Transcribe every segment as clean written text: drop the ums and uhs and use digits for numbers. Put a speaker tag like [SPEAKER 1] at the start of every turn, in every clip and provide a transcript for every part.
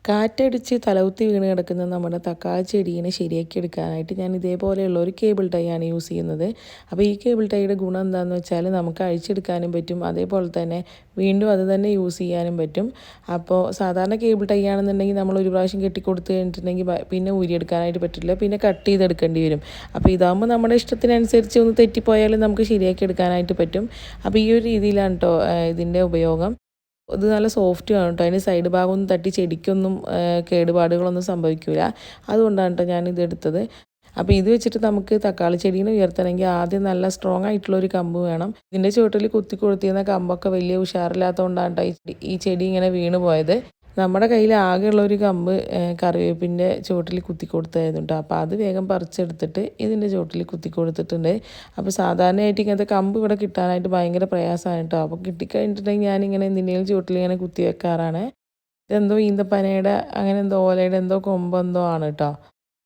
[SPEAKER 1] കാറ്റടിച്ച് തലകുത്തി വീണ് കിടക്കുന്ന നമ്മുടെ തക്കാളി ചെടീനെ ശരിയാക്കി എടുക്കാനായിട്ട് ഞാൻ ഇതേപോലെയുള്ള ഒരു കേബിൾ ടൈ ആണ് യൂസ് ചെയ്യുന്നത്. അപ്പോൾ ഈ കേബിൾ ടൈയുടെ ഗുണം എന്താണെന്ന് വെച്ചാൽ നമുക്ക് അഴിച്ചെടുക്കാനും പറ്റും, അതേപോലെ തന്നെ വീണ്ടും അത് തന്നെ യൂസ് ചെയ്യാനും പറ്റും. അപ്പോൾ സാധാരണ കേബിൾ ടൈ ആണെന്നുണ്ടെങ്കിൽ നമ്മൾ ഒരു പ്രാവശ്യം കെട്ടിക്കൊടുത്ത് കഴിഞ്ഞിട്ടുണ്ടെങ്കിൽ പിന്നെ ഊരിയെടുക്കാനായിട്ട് പറ്റില്ല, പിന്നെ കട്ട് ചെയ്തെടുക്കേണ്ടി വരും. അപ്പോൾ ഇതാകുമ്പോൾ നമ്മുടെ ഇഷ്ടത്തിനനുസരിച്ച് ഒന്ന് തെറ്റിപ്പോയാലും നമുക്ക് ശരിയാക്കി എടുക്കാനായിട്ട് പറ്റും. അപ്പോൾ ഈ ഒരു രീതിയിലാണ് കേട്ടോ ഇതിൻ്റെ ഉപയോഗം. ഇത് നല്ല സോഫ്റ്റ് ആണ് കേട്ടോ. അതിന് സൈഡ് ഭാഗമൊന്നും തട്ടി ചെടിക്കൊന്നും കേടുപാടുകളൊന്നും സംഭവിക്കില്ല. അതുകൊണ്ടാണ് കേട്ടോ ഞാനിത് എടുത്തത്. അപ്പോൾ ഇത് വെച്ചിട്ട് നമുക്ക് തക്കാളി ചെടീനെ ഉയർത്തണമെങ്കിൽ ആദ്യം നല്ല സ്ട്രോങ് ആയിട്ടുള്ള ഒരു കമ്പ് വേണം. ഇതിൻ്റെ ചുവട്ടിൽ കുത്തി കൊടുത്തിരുന്ന കമ്പൊക്കെ വലിയ ഉഷാറില്ലാത്തതുകൊണ്ടാണ് കേട്ടോ ഈ ചെടി ഇങ്ങനെ വീണ് പോയത്. നമ്മുടെ കയ്യിൽ ആകെയുള്ള ഒരു കമ്പ് കറിവേപ്പിൻ്റെ ചുവട്ടിൽ കുത്തി കൊടുത്തായിരുന്നു കേട്ടോ. അപ്പോൾ അത് വേഗം പറിച്ചെടുത്തിട്ട് ഇതിൻ്റെ ചുവട്ടിൽ കുത്തി കൊടുത്തിട്ടുണ്ട്. അപ്പോൾ സാധാരണയായിട്ട് ഇങ്ങനത്തെ കമ്പ് ഇവിടെ കിട്ടാനായിട്ട് ഭയങ്കര പ്രയാസമാണ് കേട്ടോ. അപ്പോൾ കിട്ടിക്കഴിഞ്ഞിട്ടുണ്ടെങ്കിൽ ഞാനിങ്ങനെ എന്തിനേലും ചുവട്ടിൽ ഇങ്ങനെ കുത്തി വെക്കാറാണ്. ഇതെന്തോ ഈന്തപ്പനയുടെ അങ്ങനെ എന്തോ ഓലയുടെ എന്തോ കൊമ്പെന്തോ ആണ് കേട്ടോ.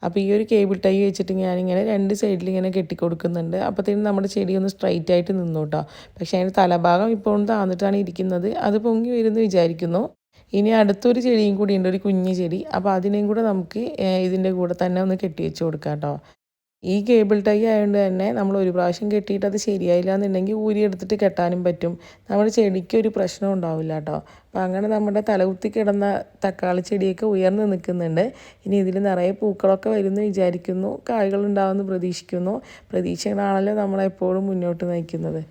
[SPEAKER 1] അപ്പോൾ ഈ ഒരു കേബിൾ ടൈ വെച്ചിട്ട് ഞാനിങ്ങനെ രണ്ട് സൈഡിൽ ഇങ്ങനെ കെട്ടിക്കൊടുക്കുന്നുണ്ട്. അപ്പോഴത്തേനും നമ്മുടെ ചെടി ഒന്ന് സ്ട്രൈറ്റ് ആയിട്ട് നിന്നു കേട്ടോ. പക്ഷേ അതിൻ്റെ തലഭാഗം ഇപ്പോഴും താന്നിട്ടാണ് ഇരിക്കുന്നത്. അത് പൊങ്ങി വരുമെന്ന് വിചാരിക്കുന്നു. ഇനി അടുത്തൊരു ചെടിയും കൂടി ഉണ്ട്, ഒരു കുഞ്ഞു ചെടി. അപ്പോൾ അതിനെയും കൂടെ നമുക്ക് ഇതിൻ്റെ കൂടെ തന്നെ ഒന്ന് കെട്ടി വെച്ച് കൊടുക്കാം കേട്ടോ. ഈ കേബിൾ ടൈ ആയതുകൊണ്ട് തന്നെ നമ്മൾ ഒരു പ്രാവശ്യം കെട്ടിയിട്ട് അത് ശരിയായില്ല എന്നുണ്ടെങ്കിൽ ഊരിയെടുത്തിട്ട് കെട്ടാനും പറ്റും. നമ്മുടെ ചെടിക്ക് ഒരു പ്രശ്നം ഉണ്ടാവില്ല കേട്ടോ. അപ്പോൾ അങ്ങനെ നമ്മുടെ തലകുത്തി കിടന്ന തക്കാളി ചെടിയൊക്കെ ഉയർന്ന് നിൽക്കുന്നുണ്ട്. ഇനി ഇതിൽ നിറയെ പൂക്കളൊക്കെ വരുമെന്ന് വിചാരിക്കുന്നു, കായ്കൾ ഉണ്ടാവുമെന്ന് പ്രതീക്ഷിക്കുന്നു. പ്രതീക്ഷകളാണല്ലോ നമ്മളെപ്പോഴും മുന്നോട്ട് നയിക്കുന്നത്.